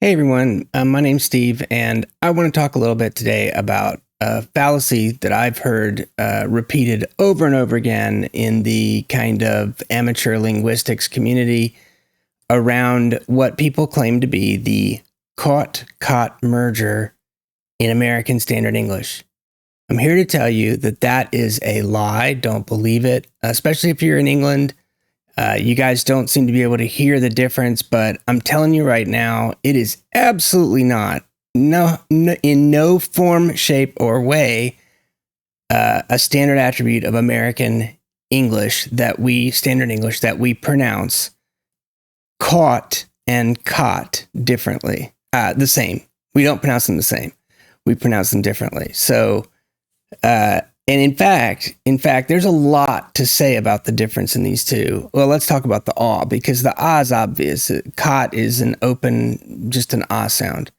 Hey everyone, my name's Steve, and I want to talk a little bit today about a fallacy that I've heard repeated over and over again in the kind of amateur linguistics community around what people claim to be the caught merger in American Standard English. I'm here to tell you that that is a lie. Don't believe it, especially if you're in England. You guys don't seem to be able to hear the difference, but I'm telling you right now, it is absolutely not, in no form, shape, or way, a standard attribute of American English standard English that we pronounce caught and caught differently, the same. We don't pronounce them the same. We pronounce them differently. So, and in fact, there's a lot to say about the difference in these two. Well, let's talk about the aw, because the ah is obvious. Cot is just an ah sound.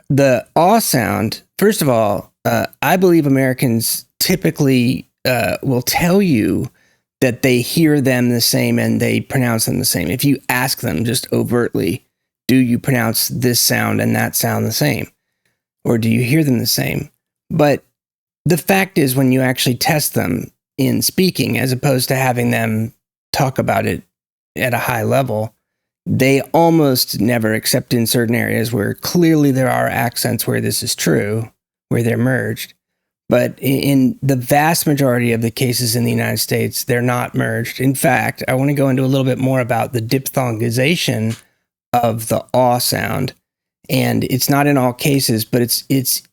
The aw sound, first of all, I believe Americans typically will tell you that they hear them the same and they pronounce them the same. If you ask them just overtly, do you pronounce this sound and that sound the same? Or do you hear them the same? But the fact is, when you actually test them in speaking, as opposed to having them talk about it at a high level, they almost never, except in certain areas where clearly there are accents where this is true, where they're merged. But in the vast majority of the cases in the United States, they're not merged. In fact, I want to go into a little bit more about the diphthongization of the aw sound. And it's not in all cases, but it's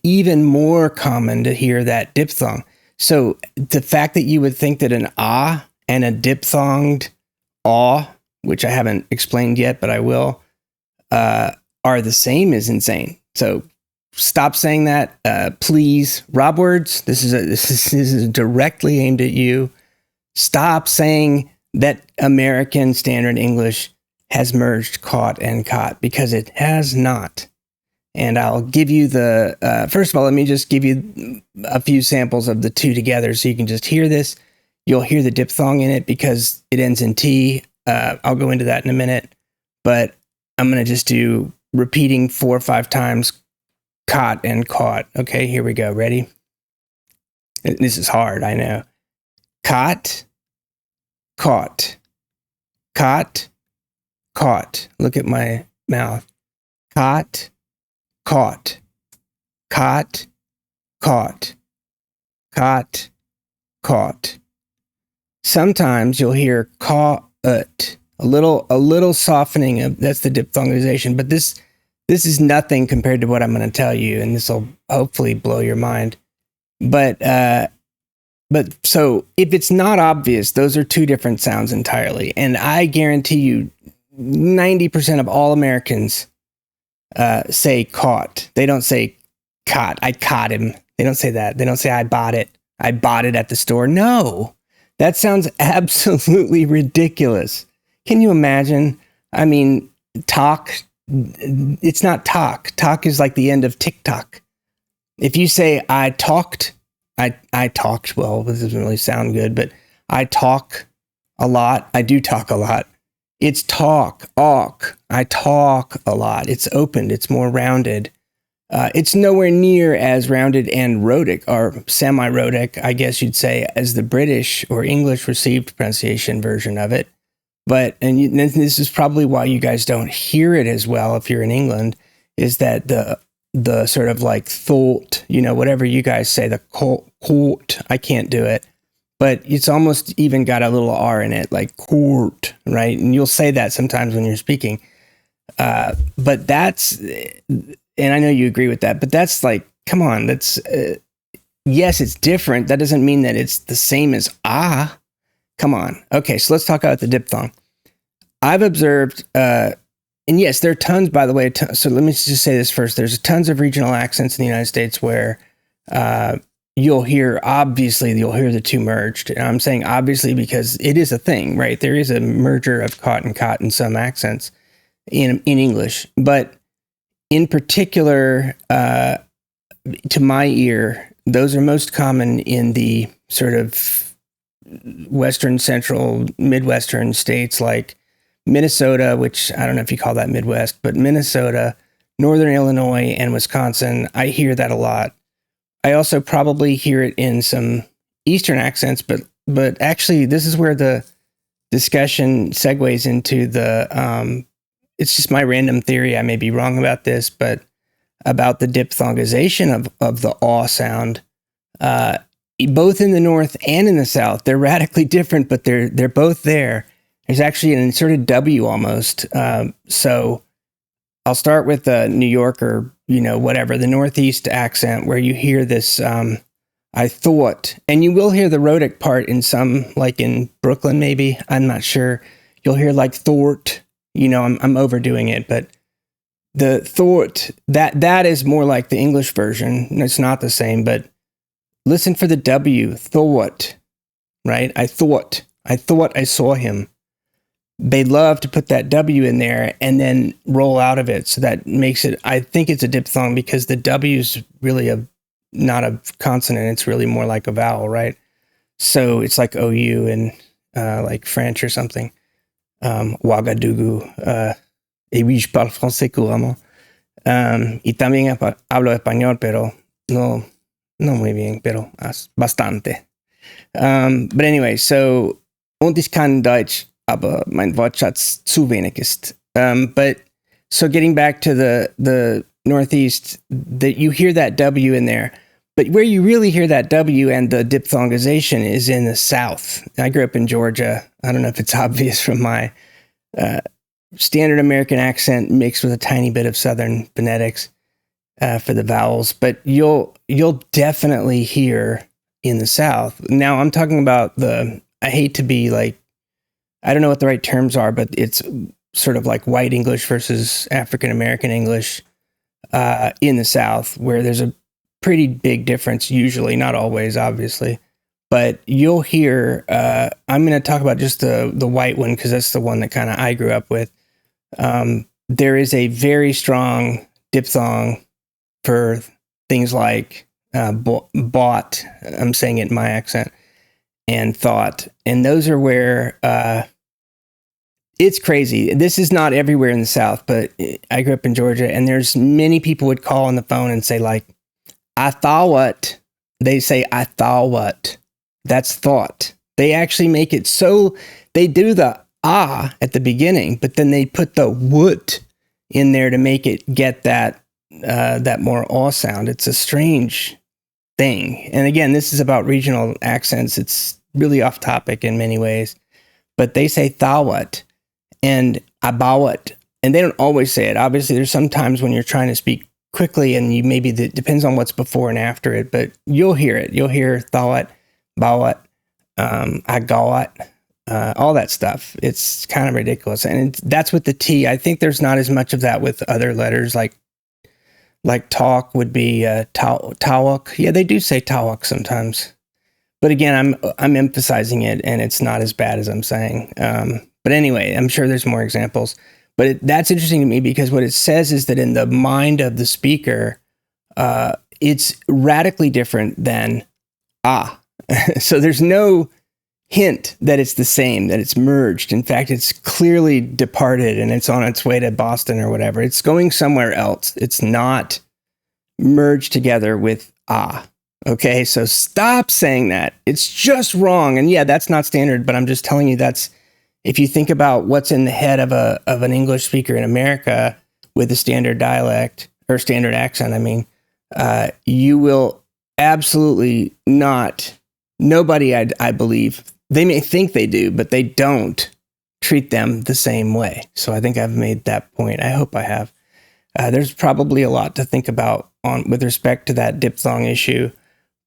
even more common to hear that diphthong. So the fact that you would think that an ah and a diphthonged aw, which I haven't explained yet, but I will, are the same is insane. So stop saying that, please. Rob Words, this is directly aimed at you. Stop saying that American Standard English has merged caught and caught, because it has not. And I'll give you first of all, let me just give you a few samples of the two together so you can just hear this. You'll hear the diphthong in it because it ends in T. I'll go into that in a minute, but I'm going to just do repeating 4 or 5 times caught and caught. Okay, here we go. Ready? This is hard, I know. Caught, caught, caught, caught. Look at my mouth. Caught, caught, caught, caught, caught, caught. Sometimes you'll hear caught, a little softening of, that's the diphthongization, but this is nothing compared to what I'm going to tell you, and this will hopefully blow your mind. But so if it's not obvious, those are two different sounds entirely, and I guarantee you 90% of all Americans say caught. They don't say caught. I caught him. They don't say that. They don't say I bought it. I bought it at the store. No, that sounds absolutely ridiculous. Can you imagine? I mean, talk. It's not talk. Talk is like the end of TikTok. If you say I talked, I talked. Well, this doesn't really sound good, but I talk a lot. I do talk a lot. It's talk, awk. I talk a lot. It's opened. It's more rounded. It's nowhere near as rounded and rhotic, or semi-rhotic, I guess you'd say, as the British or English received pronunciation version of it. But, and this is probably why you guys don't hear it as well if you're in England, is that the sort of like thought, whatever you guys say, the court, I can't do it. But it's almost even got a little R in it, like court, right? And you'll say that sometimes when you're speaking. But that's, and I know you agree with that, but that's like, come on, that's, yes, it's different. That doesn't mean that it's the same as ah. Come on. Okay, so let's talk about the diphthong. I've observed, and yes, there are tons, by the way. So let me just say this first. There's tons of regional accents in the United States where you'll hear the two merged. And I'm saying obviously because it is a thing, right? There is a merger of caught and caught in some accents in English. But in particular, to my ear, those are most common in the sort of Western, Central, Midwestern states like Minnesota, which I don't know if you call that Midwest, but Minnesota, Northern Illinois, and Wisconsin, I hear that a lot. I also probably hear it in some Eastern accents, but actually, this is where the discussion segues into the. It's just my random theory. I may be wrong about this, but about the diphthongization of the aw sound, both in the North and in the South, they're radically different, but they're both there. There's actually an inserted W almost. So I'll start with the New York or, whatever, the Northeast accent where you hear this, I thought, and you will hear the rhotic part in some, like in Brooklyn, maybe, I'm not sure. You'll hear like thort, I'm overdoing it, but the thought, that is more like the English version. It's not the same, but listen for the W, thought, right? I thought I saw him. They love to put that W in there and then roll out of it. So that makes it, I think it's a diphthong because the W is really not a consonant. It's really more like a vowel, right? So it's like OU in like French or something. Ouagadougou. Et oui, je parle français couramment. Y también hablo español, pero no muy bien, pero bastante. But anyway, so, und ich kann Deutsch, aber mein Wortschatz zu wenig ist. But, so getting back to the Northeast, that you hear that W in there, but where you really hear that W and the diphthongization is in the South. I grew up in Georgia. I don't know if it's obvious from my standard American accent mixed with a tiny bit of Southern phonetics for the vowels, but you'll definitely hear in the South. Now I'm talking about I hate to be like, I don't know what the right terms are, but it's sort of like white English versus African American English in the South, where there's a pretty big difference usually, not always, obviously. But you'll hear, I'm going to talk about just the white one because that's the one that kind of I grew up with. There is a very strong diphthong for things like bought, I'm saying it in my accent, and thought. And those are where it's crazy. This is not everywhere in the South, but I grew up in Georgia, and there's many people would call on the phone and say, like, I thought what? They say, I thought what? That's thought. They actually make it so they do the ah at the beginning, but then they put the woot in there to make it get that more aw sound. It's a strange thing. And again, this is about regional accents. It's really off topic in many ways, but they say thawat and abawat, and they don't always say it. Obviously, there's some times when you're trying to speak quickly and you maybe it depends on what's before and after it, but you'll hear it. You'll hear thawat, bawat, agawat, all that stuff. It's kind of ridiculous. And that's with the T. I think there's not as much of that with other letters like talk would be tawak. Yeah, they do say tawak sometimes. But again, I'm emphasizing it and it's not as bad as I'm saying. But anyway, I'm sure there's more examples. But that's interesting to me because what it says is that in the mind of the speaker, it's radically different than ah. So there's no hint that it's the same, that it's merged. In fact, it's clearly departed and it's on its way to Boston or whatever. It's going somewhere else. It's not merged together with ah. Okay, so stop saying that. It's just wrong. And yeah, that's not standard, but I'm just telling you that's, if you think about what's in the head of an English speaker in America with a standard dialect or standard accent, I mean, you will absolutely not, nobody, I believe, they may think they do, but they don't treat them the same way. So I think I've made that point. I hope I have. There's probably a lot to think about with respect to that diphthong issue,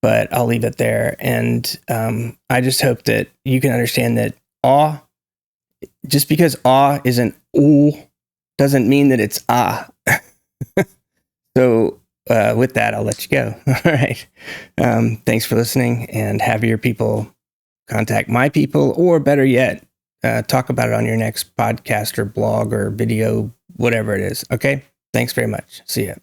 but I'll leave it there. And I just hope that you can understand that aw, just because aw isn't ooh, doesn't mean that it's ah. So with that, I'll let you go. All right. Thanks for listening, and have your people contact my people, or better yet, talk about it on your next podcast or blog or video, whatever it is. Okay. Thanks very much. See ya.